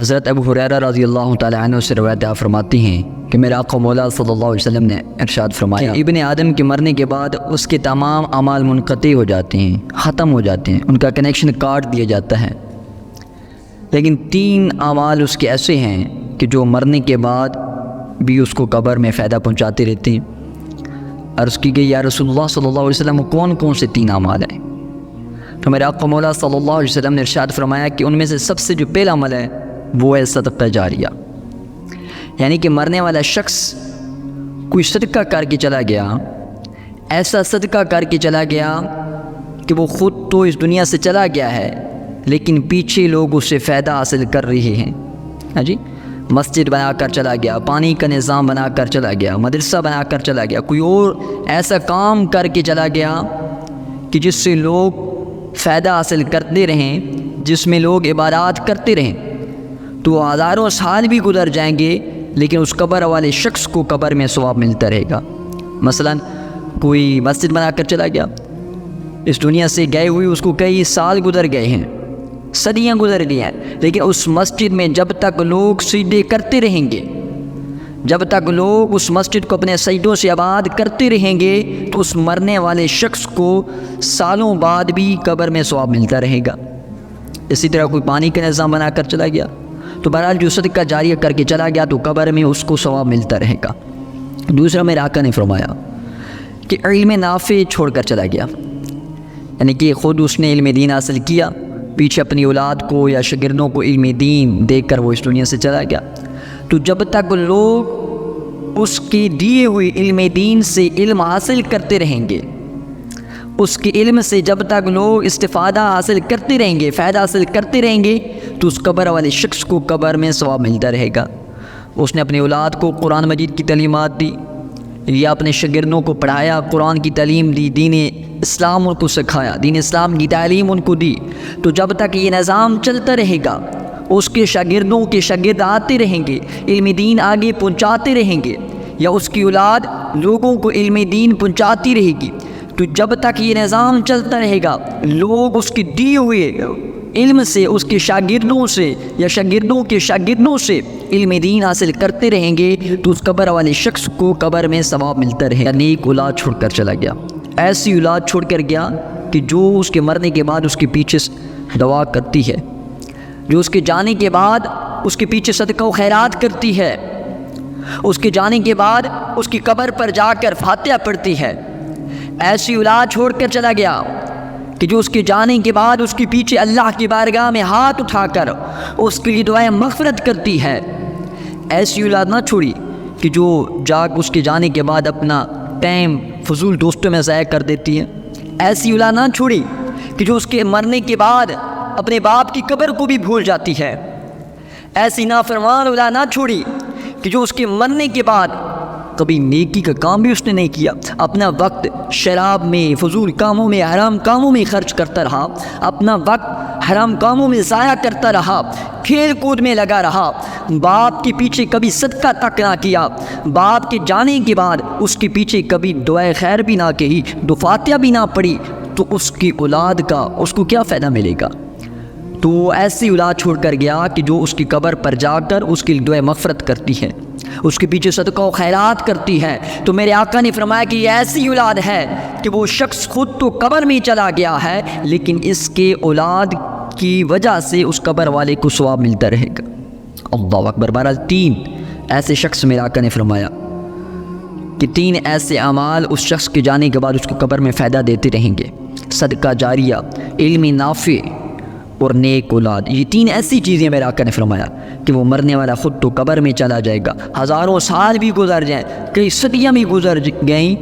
حضرت ابو ہریرہ رضی اللہ تعالیٰ عنہ سے روایت فرماتی ہیں کہ میرے آقا مولا صلی اللہ علیہ وسلم نے ارشاد فرمایا ابن آدم کے مرنے کے بعد اس کے تمام اعمال منقطع ہو جاتے ہیں، ختم ہو جاتے ہیں، ان کا کنیکشن کاٹ دیا جاتا ہے، لیکن 3 اعمال اس کے ایسے ہیں کہ جو مرنے کے بعد بھی اس کو قبر میں فائدہ پہنچاتے رہتے ہیں۔ عرض کی گئی یا رسول اللہ صلی اللہ علیہ وسلم کون کون سے 3 اعمال ہیں؟ تو میرے آقا مولا صلی اللہ علیہ وسلم نے ارشاد فرمایا کہ ان میں سے سب سے جو پہلا عمل ہے وہ ہے صدقہ جاریہ، یعنی کہ مرنے والا شخص کوئی صدقہ کر کے چلا گیا، ایسا صدقہ کر کے چلا گیا کہ وہ خود تو اس دنیا سے چلا گیا ہے لیکن پیچھے لوگ اس سے فائدہ حاصل کر رہے ہیں۔ ہاں جی، مسجد بنا کر چلا گیا، پانی کا نظام بنا کر چلا گیا، مدرسہ بنا کر چلا گیا، کوئی اور ایسا کام کر کے چلا گیا کہ جس سے لوگ فائدہ حاصل کرتے رہیں، جس میں لوگ عبادات کرتے رہیں، تو ہزاروں سال بھی گزر جائیں گے لیکن اس قبر والے شخص کو قبر میں ثواب ملتا رہے گا۔ مثلا کوئی مسجد بنا کر چلا گیا، اس دنیا سے گئے ہوئے اس کو کئی سال گزر گئے ہیں، صدیاں گزر گئی ہیں، لیکن اس مسجد میں جب تک لوگ سجدے کرتے رہیں گے، جب تک لوگ اس مسجد کو اپنے سجدوں سے آباد کرتے رہیں گے تو اس مرنے والے شخص کو سالوں بعد بھی قبر میں ثواب ملتا رہے گا۔ اسی طرح کوئی پانی کا نظام بنا کر چلا گیا تو بہرحال جو صدقہ جاریہ کر کے چلا گیا تو قبر میں اس کو ثواب ملتا رہے گا۔ دوسرا میرے آقا نے فرمایا کہ علم نافع چھوڑ کر چلا گیا، یعنی کہ خود اس نے علم دین حاصل کیا، پیچھے اپنی اولاد کو یا شاگردوں کو علم دین دے کر وہ اس دنیا سے چلا گیا، تو جب تک لوگ اس کے دیے ہوئے علم دین سے علم حاصل کرتے رہیں گے، اس کے علم سے جب تک لوگ استفادہ حاصل کرتے رہیں گے، فائدہ حاصل کرتے رہیں گے، تو اس قبر والے شخص کو قبر میں ثواب ملتا رہے گا۔ اس نے اپنی اولاد کو قرآن مجید کی تعلیمات دی یا اپنے شاگردوں کو پڑھایا، قرآن کی تعلیم دی، دین اسلام ان کو سکھایا، دین اسلام کی تعلیم ان کو دی، تو جب تک یہ نظام چلتا رہے گا اس کے شاگردوں کے شاگرد آتے رہیں گے، علم دین آگے پہنچاتے رہیں گے، یا اس کی اولاد لوگوں کو علم دین پہنچاتی رہے گی، تو جب تک یہ نظام چلتا رہے گا لوگ اس کے دیے ہوئے علم سے، اس کے شاگردوں سے یا شاگردوں کے شاگردوں سے علم دین حاصل کرتے رہیں گے، تو اس قبر والے شخص کو قبر میں ثواب ملتا رہے گا۔ نیک اولاد چھوڑ کر چلا گیا، ایسی اولاد چھوڑ کر گیا کہ جو اس کے مرنے کے بعد اس کے پیچھے دعا کرتی ہے، جو اس کے جانے کے بعد اس کے پیچھے صدقہ و خیرات کرتی ہے، اس کے جانے کے بعد اس کی قبر پر جا کر فاتحہ پڑھتی ہے۔ ایسی اولاد چھوڑ کر چلا گیا کہ جو اس کے جانے کے بعد اس کے پیچھے اللہ کی بارگاہ میں ہاتھ اٹھا کر اس کے لیے دعائیں مغفرت کرتی ہے۔ ایسی اولاد نہ چھوڑی کہ جو اس کے جانے کے بعد اپنا ٹائم فضول دوستوں میں ضائع کر دیتی ہے۔ ایسی اولاد نہ چھوڑی کہ جو اس کے مرنے کے بعد اپنے باپ کی قبر کو بھی بھول جاتی ہے۔ ایسی نافرمان اولاد نہ چھوڑی کہ جو اس کے مرنے کے بعد کبھی نیکی کا کام بھی اس نے نہیں کیا، اپنا وقت شراب میں، فضول کاموں میں، حرام کاموں میں خرچ کرتا رہا، اپنا وقت حرام کاموں میں ضائع کرتا رہا، کھیل کود میں لگا رہا، باپ کے پیچھے کبھی صدقہ تک نہ کیا، باپ کے جانے کے بعد اس کے پیچھے کبھی دعائے خیر بھی نہ کہی، فاتحہ بھی نہ پڑھی، تو اس کی اولاد کا اس کو کیا فائدہ ملے گا؟ تو وہ ایسی اولاد چھوڑ کر گیا کہ جو اس کی قبر پر جا کر اس کی دعائے مغفرت کرتی ہے، اس کے پیچھے صدقہ و خیرات کرتی ہے۔ تو میرے آقا نے فرمایا کہ یہ ایسی اولاد ہے کہ وہ شخص خود تو قبر میں چلا گیا ہے لیکن اس کے اولاد کی وجہ سے اس قبر والے کو ثواب ملتا رہے گا۔ اللہ اکبر۔ بہرحال 3 ایسے شخص میرے آقا نے فرمایا کہ 3 ایسے اعمال اس شخص کے جانے کے بعد اس کو قبر میں فائدہ دیتے رہیں گے: صدقہ جاریہ، علم نافع اور نیک اولاد۔ یہ 3 ایسی چیزیں میرے آقا نے فرمایا کہ وہ مرنے والا خود تو قبر میں چلا جائے گا، ہزاروں سال بھی گزر جائیں، کئی صدیاں بھی گزر گئیں،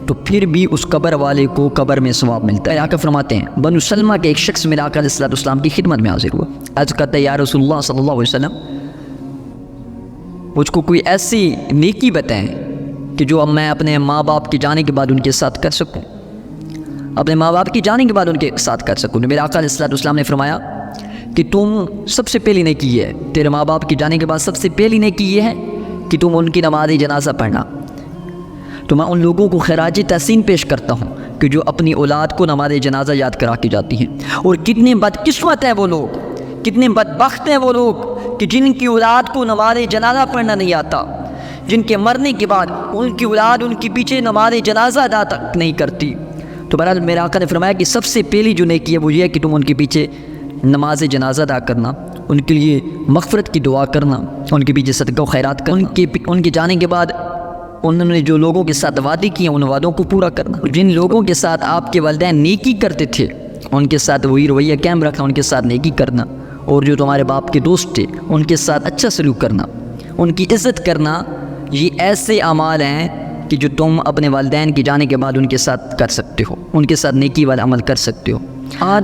تو پھر بھی اس قبر والے کو قبر میں ثواب ملتا ہے۔ آقا فرماتے ہیں بنو سلمہ کے ایک شخص میرے آقا علیہ السلام کی خدمت میں حاضر ہوا، عرض کرتا ہے یا رسول اللہ صلی اللہ علیہ وسلم مجھ کو کوئی ایسی نیکی بتائیں کہ جو اب میں اپنے ماں باپ کے جانے کے بعد ان کے ساتھ کر سکوں، اپنے ماں باپ کی جانے کے بعد ان کے ساتھ کر سکوں۔ میرے آقا علیہ السلام نے فرمایا کہ تم سب سے پہلی نیکی یہ ہے، تیرے ماں باپ کی جانے کے بعد سب سے پہلی نیکی یہ ہے کہ تم ان کی نماز جنازہ پڑھنا۔ تو میں ان لوگوں کو خراج تحسین پیش کرتا ہوں کہ جو اپنی اولاد کو نماز جنازہ یاد کرا کے جاتی ہیں، اور کتنے بدقسمت ہیں وہ لوگ، کتنے بدبخت ہیں وہ لوگ کہ جن کی اولاد کو نماز جنازہ پڑھنا نہیں آتا، جن کے مرنے کے بعد ان کی اولاد ان کے پیچھے نماز جنازہ ادا تک نہیں کرتی، تو بہرحال میرے آقا نے فرمایا کہ سب سے پہلی جو نیکی ہے وہ یہ ہے کہ تم ان کے پیچھے نماز جنازہ ادا کرنا، ان کے لیے مغفرت کی دعا کرنا، ان کے پیچھے صدقہ و خیرات کرنا، ان کے جانے کے بعد انہوں نے جو لوگوں کے ساتھ وعدے کیے ان وعدوں کو پورا کرنا، جن لوگوں کے ساتھ آپ کے والدین نیکی کرتے تھے ان کے ساتھ وہی رویہ قائم رکھنا، ان کے ساتھ نیکی کرنا، اور جو تمہارے باپ کے دوست تھے ان کے ساتھ اچھا سلوک کرنا، ان کی عزت کرنا، یہ ایسے اعمال ہیں کہ جو تم اپنے والدین کے جانے کے بعد ان کے ساتھ کر سکتے ہو، ان کے ساتھ نیکی والا عمل کر سکتے ہو۔ آج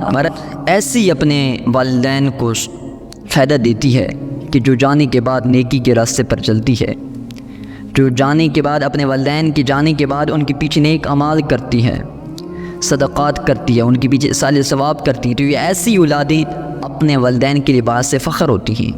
ایسی اپنے والدین کو فائدہ دیتی ہے کہ جو جانے کے بعد نیکی کے راستے پر چلتی ہے، جو جانے کے بعد اپنے والدین کے جانے کے بعد ان کے پیچھے نیک اعمال کرتی ہے، صدقات کرتی ہے، ان کے پیچھے اصال ثواب کرتی ہے، تو یہ ایسی اولادیں اپنے والدین کے لیے باعث فخر ہوتی ہیں۔